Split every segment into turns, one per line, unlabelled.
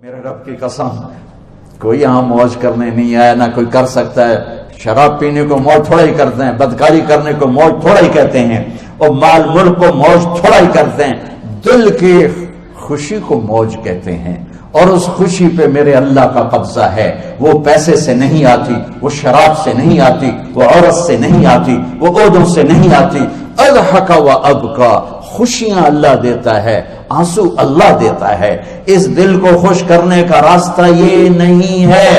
میرے رب کی قسم کوئی یہاں موج کرنے نہیں آیا، نہ کوئی کر سکتا ہے۔ شراب پینے کو موج تھوڑا ہی کرتے ہیں، بدکاری کرنے کو موج تھوڑا ہی کہتے ہیں، اور مال ملک کو موج تھوڑا ہی کرتے ہیں۔ دل کی خوشی کو موج کہتے ہیں، اور اس خوشی پہ میرے اللہ کا قبضہ ہے۔ وہ پیسے سے نہیں آتی، وہ شراب سے نہیں آتی، وہ عورت سے نہیں آتی، وہ عہدوں سے نہیں آتی۔ اضحک و ابکا، خوشیاں اللہ دیتا ہے، آنسو اللہ دیتا ہے۔ اس دل کو خوش کرنے کا راستہ یہ نہیں ہے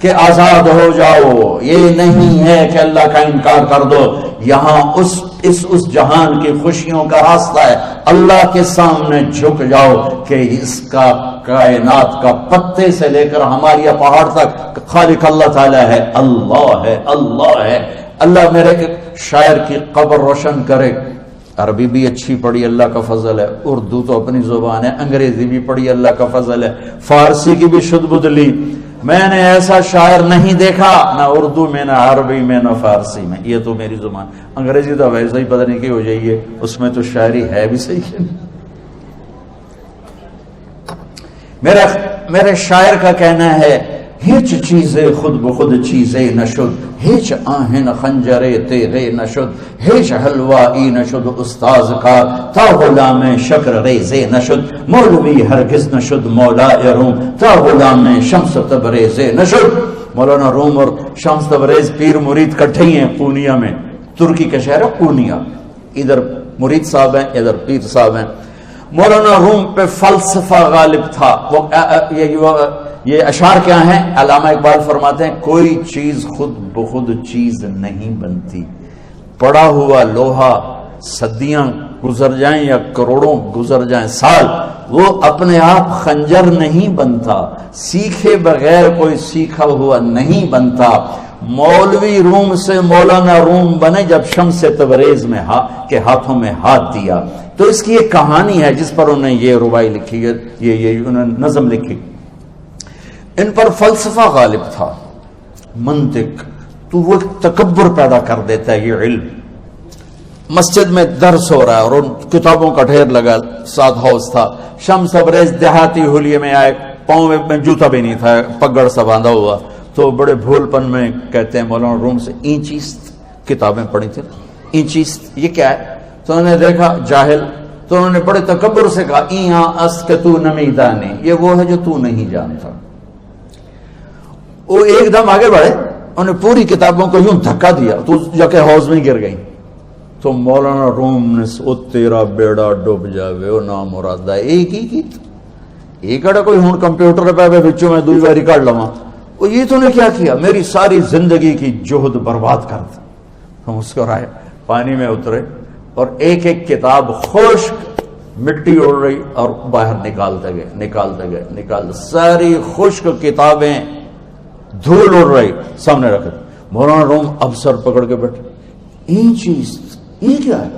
کہ آزاد ہو جاؤ، یہ نہیں ہے کہ اللہ کا انکار کر دو۔ یہاں اس جہان کی خوشیوں کا راستہ ہے، اللہ کے سامنے جھک جاؤ کہ اس کا کائنات کا پتے سے لے کر ہمارے پہاڑ تک خالق اللہ تعالی ہے، اللہ ہے، اللہ ہے۔ اللہ میرے شاعر کی قبر روشن کرے۔ عربی بھی اچھی پڑھی، اللہ کا فضل ہے، اردو تو اپنی زبان ہے، انگریزی بھی پڑھی، اللہ کا فضل ہے، فارسی کی بھی شد بد لی۔ میں نے ایسا شاعر نہیں دیکھا، نہ اردو میں، نہ عربی میں، نہ فارسی میں۔ یہ تو میری زبان، انگریزی تو ویسے ہی پتہ نہیں کی ہو جائیے، اس میں تو شاعری ہے بھی صحیح ہے۔ میرے شاعر کا کہنا ہے، ہیچ چیزیں خود بخود چیزیں نشد، ہیچ آہن خنجرے تیرے نشد، ہیچ حلوائی نشد استاذ کا، تا غلام شکر ریزے نشد، مولوی ہرگز نشد مولا روم، تا غلام شمس تبریز نشد۔ مولانا روم اور شمس تبریز پیر مرید کٹھے ہی ہیں پونیا میں، ترکی کا شہر ہے پونیا، ادھر مرید صاحب ہیں، ادھر پیر صاحب ہیں۔ مولانا روم پہ فلسفہ غالب تھا۔ یہ اشعار کیا ہیں؟ علامہ اقبال فرماتے ہیں، کوئی چیز خود بخود چیز نہیں بنتی، پڑا ہوا لوہا صدیاں گزر جائیں یا کروڑوں گزر جائیں سال، وہ اپنے آپ خنجر نہیں بنتا، سیکھے بغیر کوئی سیکھا ہوا نہیں بنتا۔ مولوی روم سے مولانا روم بنے جب شمس تبریز میں کے ہاتھوں میں ہاتھ دیا۔ تو اس کی ایک کہانی ہے جس پر انہوں نے یہ ربائی لکھی ہے، یہ انہوں نے نظم لکھی۔ ان پر فلسفہ غالب تھا، منطق، تو وہ تکبر پیدا کر دیتا ہے یہ علم۔ مسجد میں درس ہو رہا ہے اور ان کتابوں کا ڈھیر لگا، ساتھ ہاؤس تھا۔ شمس تبریز دیہاتی ہولیے میں آئے، پاؤں میں جوتا بھی نہیں تھا، پگڑ سا باندھا ہوا، تو بڑے بھول پن میں کہتے ہیں مولانا روم سے، اینچیست کتابیں پڑھی تھی، اینچیست یہ کیا ہے؟ تو انہوں نے دیکھا جاہل، تو انہوں نے بڑے تکبر سے کہا، ایہاں است کہ تو نمیدانی، یہ وہ ہے جو تو نہیں جانتا۔ وہ ایک دم آگے بڑھے، انہیں پوری کتابوں کو یوں دھکا دیا تو جا کے حوض میں گر گئی۔ تو مولانا روم نے او تیرا بیڑا ڈوب جاوے او نام مرادہ، ایک ہی کی ایک اڑا کوئی ہون کمپیوٹر پہ بچوں میں دوئی باری کر لواں، وہ یہ تو نے کیا کیا، میری ساری زندگی کی جہد برباد کر دی۔ ہم اس کو رائے پانی میں اترے اور ایک ایک کتاب خشک مٹی اڑ رہی اور باہر نکالتے گئے، ساری خشک کتابیں دھول اڑ رہی سامنے رکھے۔ مولانا روم اب سر پکڑ کے بیٹھے، این چیز یہ کیا ہے؟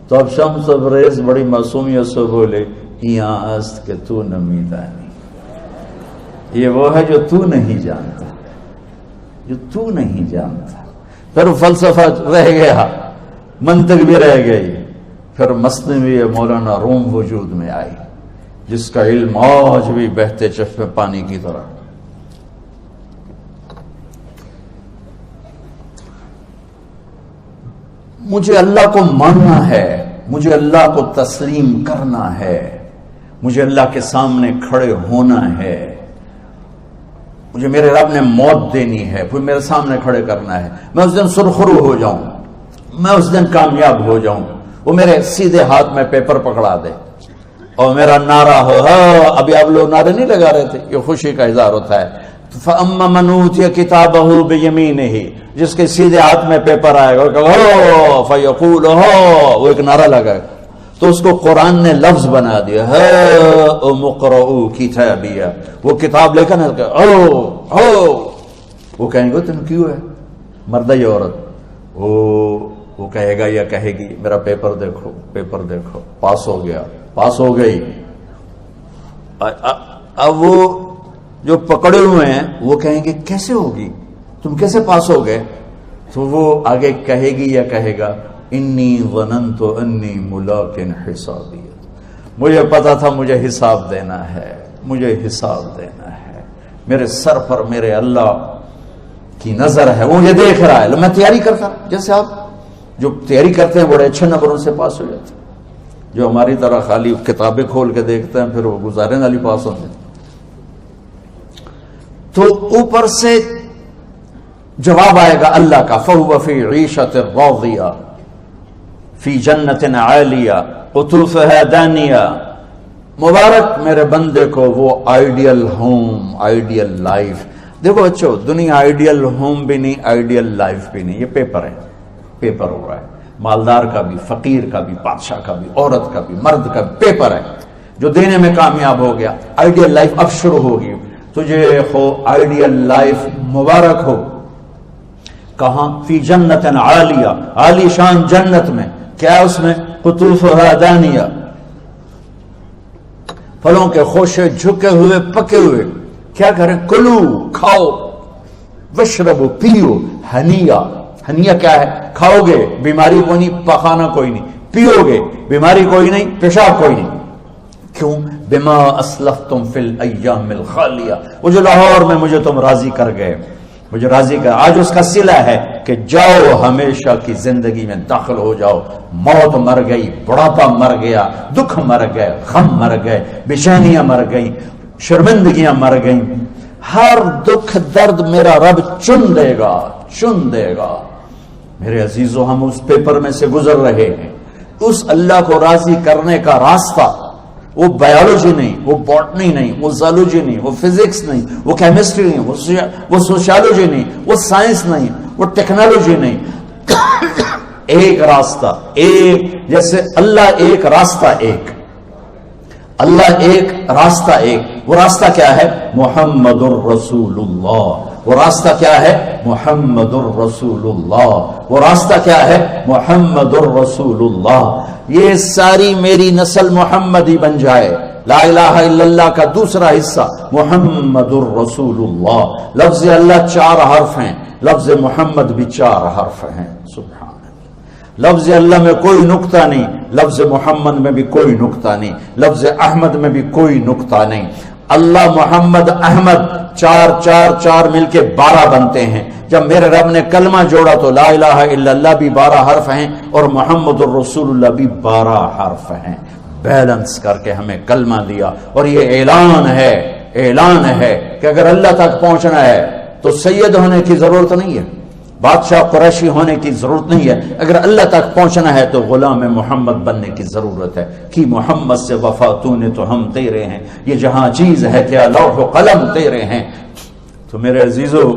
تو اب شمس تبریز بڑی معصومیت سے بولے، یہاں است کہ تو نمیدانی، یہ وہ ہے جو تو نہیں جانتا، جو تو نہیں جانتا۔ پھر فلسفہ رہ گیا، منطق بھی رہ گئی، پھر مثنوی مولانا روم وجود میں آئی، جس کا علم آج بھی بہتے چشمے پانی کی طرح۔ مجھے اللہ کو ماننا ہے، مجھے اللہ کو تسلیم کرنا ہے، مجھے اللہ کے سامنے کھڑے ہونا ہے، مجھے میرے رب نے موت دینی ہے، پھر میرے سامنے کھڑے کرنا ہے، میں اس دن سرخرو ہو جاؤں، میں اس دن کامیاب ہو جاؤں، وہ میرے سیدھے ہاتھ میں پیپر پکڑا دے اور میرا نعرہ ہو۔ ابھی آپ لوگ نعرے نہیں لگا رہے تھے، یہ خوشی کا اظہار ہوتا ہے۔ فَأَمَّا مَنْ أُوتِيَ كِتَابَهُ بِيَمِينِهِ، جس کے سیدھے ہاتھ میں پیپر آئے گا فَيَقُولُ وہ ایک نعرہ لگائے، تو اس کو قرآن نے لفظ بنا دیا، هَاؤُمُ اقْرَءُوا كِتَابِيَهْ، وہ کتاب لے کر وہ کہیں گے تم کیوں ہے مرد یا عورت، وہ کہے گا یا کہے گی میرا پیپر دیکھو، پیپر دیکھو، پاس ہو گیا، پاس ہو گئی۔ اب وہ جو پکڑے ہوئے ہیں وہ کہیں گے کیسے ہوگی، تم کیسے پاس ہو گئے؟ تو وہ آگے کہے گی یا کہے گا، انی ظننت انی ملاق حسابی، مجھے پتا تھا مجھے حساب دینا ہے، مجھے حساب دینا ہے، میرے سر پر میرے اللہ کی نظر ہے، وہ مجھے دیکھ رہا ہے. میں تیاری کرتا، جیسے آپ جو تیاری کرتے ہیں بڑے اچھے نمبروں سے پاس ہو جاتے ہیں، جو ہماری طرح خالی کتابیں کھول کے دیکھتے ہیں پھر وہ گزارے والی پاس ہوتے ہیں. تو اوپر سے جواب آئے گا اللہ کا، فَهُوَ فِي عِيشَةٍ رَاضِيَةٍ فِي جَنَّةٍ عَالِيَةٍ قُطُوفُهَا دَانِيَةٌ. مبارک میرے بندے کو وہ آئیڈیل ہوم، آئیڈیل لائف. دیکھو بچو، دنیا آئیڈیل ہوم بھی نہیں، آئیڈیل لائف بھی نہیں، یہ پیپر ہے، پیپر ہو رہا ہے. مالدار کا بھی، فقیر کا بھی، بادشاہ کا بھی، عورت کا بھی، مرد کا بھی پیپر ہے. جو دینے میں کامیاب ہو گیا، آئیڈیل لائف اب شروع ہوگی. تجھے ہو آئیڈیل لائف مبارک ہو. کہاں؟ فی جنت عالیہ، عالی شان جنت میں. کیا اس میں؟ قطوفہا دانیہ، پھلوں کے خوشے جھکے ہوئے پکے ہوئے. کیا کریں؟ کلو، کھاؤ، وشربو، پیو، ہنیا. ہنیا کیا ہے؟ کھاؤ گے بیماری کوئی نہیں، پخانا کوئی نہیں، پیو گے بیماری کوئی نہیں، پیشاب کوئی نہیں. کیوں؟ بما اسلفتم فی الایام الخالیہ. وہ جو لاہور میں مجھے تم راضی کر گئے، مجھے راضی کر، آج اس کا صلہ ہے کہ جاؤ ہمیشہ کی زندگی میں داخل ہو جاؤ. موت مر گئی، بڑھاپا مر گیا، دکھ مر گئے، غم مر گئے، بے چینیاں مر گئیں، شرمندگیاں مر گئیں. ہر دکھ درد میرا رب چن دے گا، چن دے گا. میرے عزیزو، ہم اس پیپر میں سے گزر رہے ہیں. اس اللہ کو راضی کرنے کا راستہ وہ بایولوجی نہیں، وہ باٹنی نہیں، وہ زالوجی نہیں، وہ فزکس نہیں، وہ کیمسٹری نہیں، وہ سوشیالوجی نہیں، وہ سائنس نہیں، وہ ٹیکنالوجی نہیں. ایک راستہ، ایک، جیسے اللہ ایک، راستہ ایک. اللہ ایک، راستہ ایک. وہ راستہ کیا ہے؟ محمد الرسول اللہ. وہ راستہ کیا ہے؟ محمد الرسول اللہ. وہ راستہ کیا ہے؟ محمد الرسول اللہ. یہ ساری میری نسل محمدی بن جائے. لا الہ الا اللہ کا دوسرا حصہ محمد الرسول اللہ. لفظ اللہ 4 حرف ہیں، لفظ محمد بھی 4 حرف ہیں. سبحان اللہ. لفظ اللہ میں کوئی نقطہ نہیں، لفظ محمد میں بھی کوئی نقطہ نہیں، لفظ احمد میں بھی کوئی نقطہ نہیں. اللہ، محمد، احمد، 4 4 4 مل کے 12 بنتے ہیں. جب میرے رب نے کلمہ جوڑا تو لا الہ الا اللہ بھی 12 حرف ہیں اور محمد الرسول اللہ بھی 12 حرف ہیں. بیلنس کر کے ہمیں کلمہ دیا. اور یہ اعلان ہے، اعلان ہے کہ اگر اللہ تک پہنچنا ہے تو سید ہونے کی ضرورت نہیں ہے، بادشاہ قریشی ہونے کی ضرورت نہیں ہے. اگر اللہ تک پہنچنا ہے تو غلام محمد بننے کی ضرورت ہے. کہ محمد سے وفا تو نے تو ہم تیرے ہیں، یہ جہاں چیز ہے کیا لوح و قلم تیرے ہیں. تو میرے عزیزو،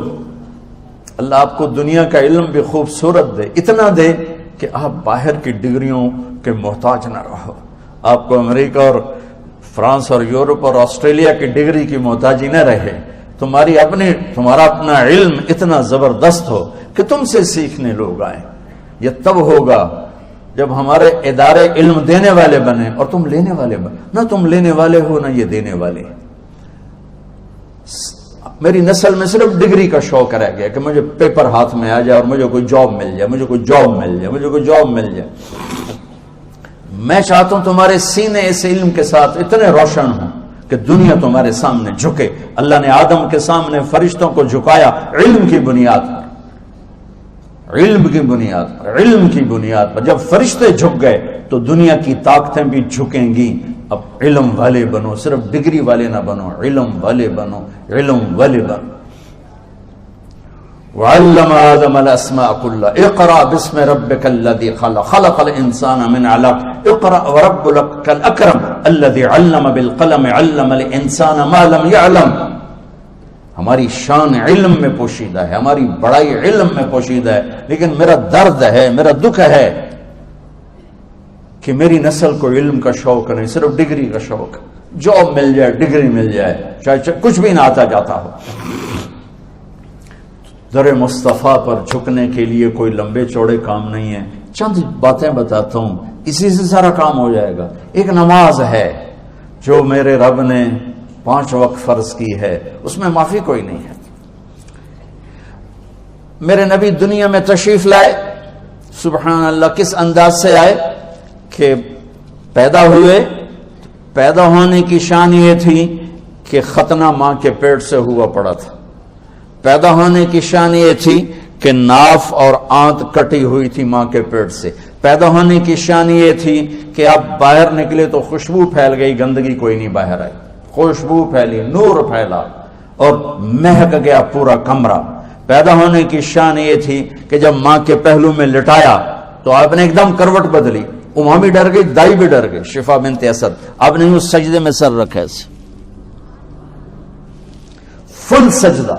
اللہ آپ کو دنیا کا علم بھی خوبصورت دے، اتنا دے کہ آپ باہر کی ڈگریوں کے محتاج نہ رہو. آپ کو امریکہ اور فرانس اور یورپ اور آسٹریلیا کی ڈگری کی محتاجی نہ رہے. تمہارا اپنا علم اتنا زبردست ہو کہ تم سے سیکھنے لوگ آئیں. یہ تب ہوگا جب ہمارے ادارے علم دینے والے بنے اور تم لینے والے بنے. نہ تم لینے والے ہو نہ یہ دینے والے. میری نسل میں صرف ڈگری کا شوق رہ گیا کہ مجھے پیپر ہاتھ میں آ جائے اور مجھے کوئی جاب مل جائے، مجھے کوئی جاب مل جائے، مجھے کوئی جاب مل جائے. میں چاہتا ہوں تمہارے سینے اس علم کے ساتھ اتنے روشن ہوں کہ دنیا تمہارے سامنے جھکے. اللہ نے آدم کے سامنے فرشتوں کو جھکایا علم کی بنیاد پر، علم کی بنیاد پر، علم کی بنیاد پر. جب فرشتے جھک گئے تو دنیا کی طاقتیں بھی جھکیں گی. اب علم والے بنو، صرف ڈگری والے نہ بنو، علم والے بنو، علم والے بنو. وعلم آدم الاسماء كلها اقرأ باسم ربك الذي خلق خلق الانسان من علق اقرأ وربك الاكرم الذي علم بالقلم علم الانسان ما لم يعلم. ہماری شان علم میں پوشیدہ ہے، ہماری بڑائی علم میں پوشیدہ ہے. لیکن میرا درد ہے، میرا دکھ ہے کہ میری نسل کو علم کا شوق نہیں، صرف ڈگری کا شوق. جاب مل جائے، ڈگری مل جائے، چاہے کچھ بھی نہ آتا جاتا ہو. در مصطفیٰ پر جھکنے کے لیے کوئی لمبے چوڑے کام نہیں ہے. چند باتیں بتاتا ہوں، اسی سے سارا کام ہو جائے گا. ایک نماز ہے جو میرے رب نے 5 وقت فرض کی ہے، اس میں معافی کوئی نہیں ہے. میرے نبی دنیا میں تشریف لائے، سبحان اللہ، کس انداز سے آئے کہ پیدا ہوئے. پیدا ہونے کی شان یہ تھی کہ ختنہ ماں کے پیٹ سے ہوا پڑا تھا. پیدا ہونے کی شان یہ تھی کہ ناف اور آنت کٹی ہوئی تھی ماں کے پیٹ سے. پیدا ہونے کی شان یہ تھی کہ آپ باہر نکلے تو خوشبو پھیل گئی, گندگی کوئی نہیں باہر آئی, خوشبو پھیلی, نور پھیلا اور مہک گیا پورا کمرہ. پیدا ہونے کی شان یہ تھی کہ جب ماں کے پہلو میں لٹایا تو آپ نے ایک دم کروٹ بدلی. اماں بھی ڈر گئی, دائی بھی ڈر گئی, شفا بنت اسد. آپ نے اس سجدے میں سر رکھا ایسے فل سجدہ,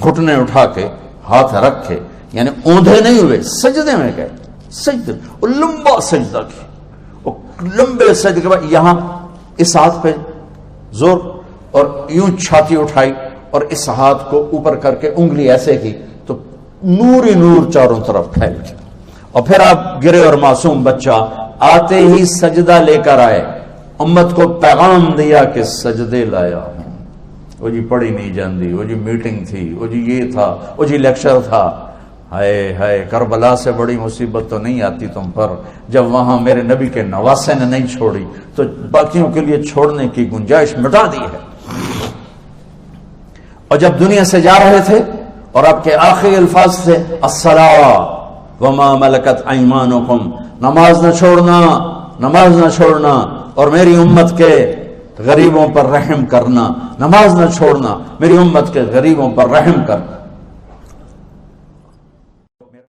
گھٹنے اٹھا کے ہاتھ رکھ کے, یعنی اوندھے نہیں ہوئے, سجدے میں گئے. سجدے اور لمبا سجدہ کیا, اور لمبے سجدے کے بعد یہاں اس ہاتھ پہ زور اور یوں چھاتی اٹھائی اور اس ہاتھ کو اوپر کر کے انگلی ایسے کی تو نور ہی نور چاروں طرف پھیل گیا. اور پھر آپ گرے اور معصوم بچہ آتے ہی سجدہ لے کر آئے, امت کو پیغام دیا کہ سجدے لایا ہوں. وہ جی پڑھی نہیں جاندی, وہ جی میٹنگ تھی, وہ جی یہ تھا, وہ جی لیکچر تھا. ہائے ہائے, کربلا سے بڑی مصیبت تو نہیں آتی تم پر جب وہاں میرے نبی کے نواسے نے نہیں چھوڑی تو باقیوں کے لیے چھوڑنے کی گنجائش مٹا دی ہے. اور جب دنیا سے جا رہے تھے اور آپ کے آخری الفاظ تھے الصلاۃ وما ملکت ایمانکم, نماز نہ چھوڑنا, نماز نہ چھوڑنا, اور میری امت کے غریبوں پر رحم کرنا, نماز نہ چھوڑنا, میری امت کے غریبوں پر رحم کر.